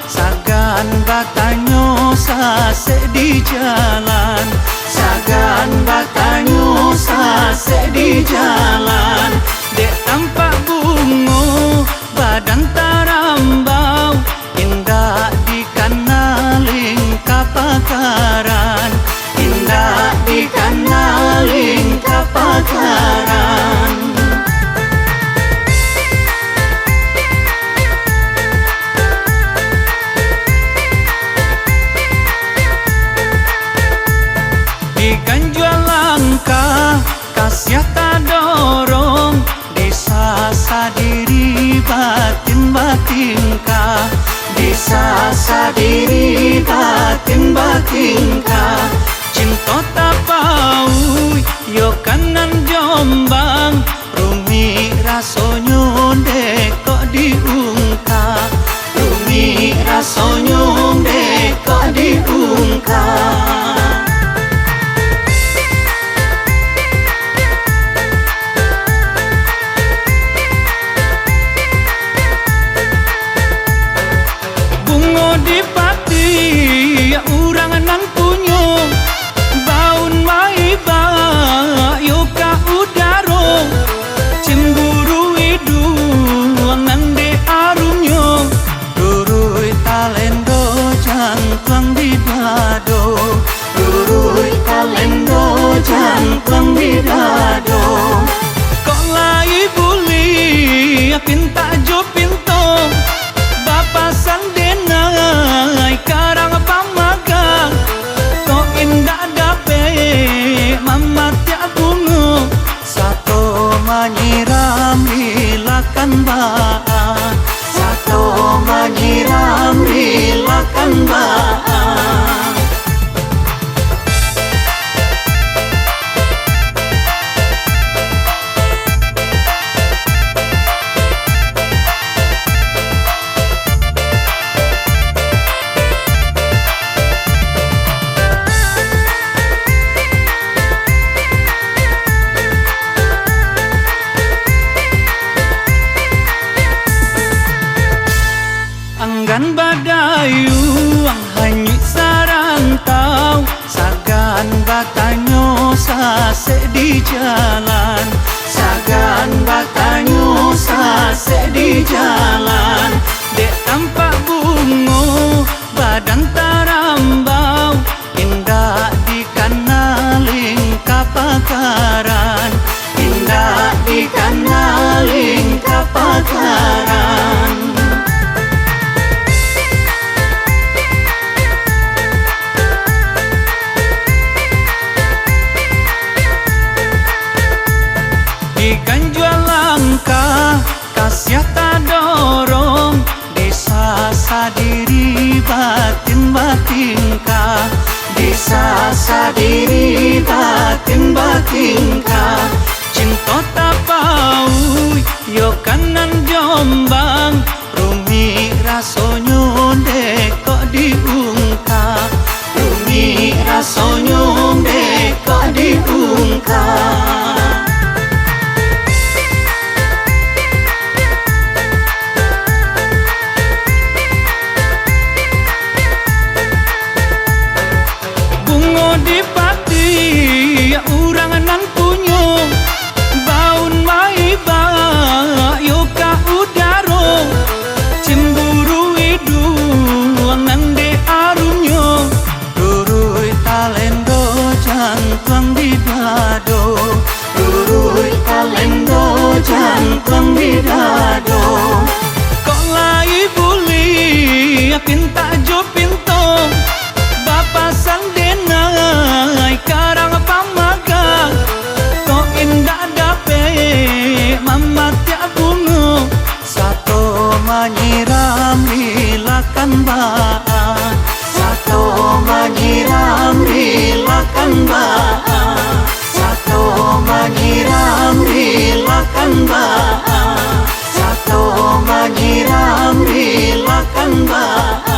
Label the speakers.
Speaker 1: sagan batanyo sase di jalan, sagan batanyo sase di jalan. Dek tampak bungo badan tarambau, indah dikanaling kapakaran, indah dikanaling kapakaran. Ikan jual langka, kasih tak dorong, disasa diri batin-batinka, disasa diri batin-batinka. Cinta tak pau, yo kanan Jombang, rumi rasonyo dekok diungkap, rumi rasonyo dekok diungkap. Di pati urang nan punyo, baun mai ba yo ka udaro, cemburu idu nan de arunyo, durui talendo jantung di dado, durui talendo jantung di dado. Kok lai buli pinta jo pinto, bapak sandenai karang pamagang, kok indah dape mama tiap bungo, satu menyiram hilakan baan, satu menyiram hilakan baan. Anggan badayu ang hanyut sarantau, sagan batanyo sase di jalan, sagan batanyo sase di jalan. Dek tampak bungo badan tarambau, indah dikanaling kapakaran, indah dikanaling kapakaran. Ikan jual langka, kasih tak dorong, disasa diri batin-batinka, disasa diri batin-batinka. Cinta tak pau, yo kanan Jombang, rumi rasonyo dekok diungkap, rumi rasonyo dekok diungkap. Di pati urang nan punyo, baun mai ba yo ka udaro, cemburu idu nan de arunyo, durui talendo jantung di dado, durui talendo jantung di dado. Kok lai buli pinta jo pinto, bapak sandenai karang pamagang, kok indah dape mama tiap bungo, satu menyiram hilakan baan, satu menyiram hilakan baan, satu menyiram hilakan baan, satu menyiram hilakan baan.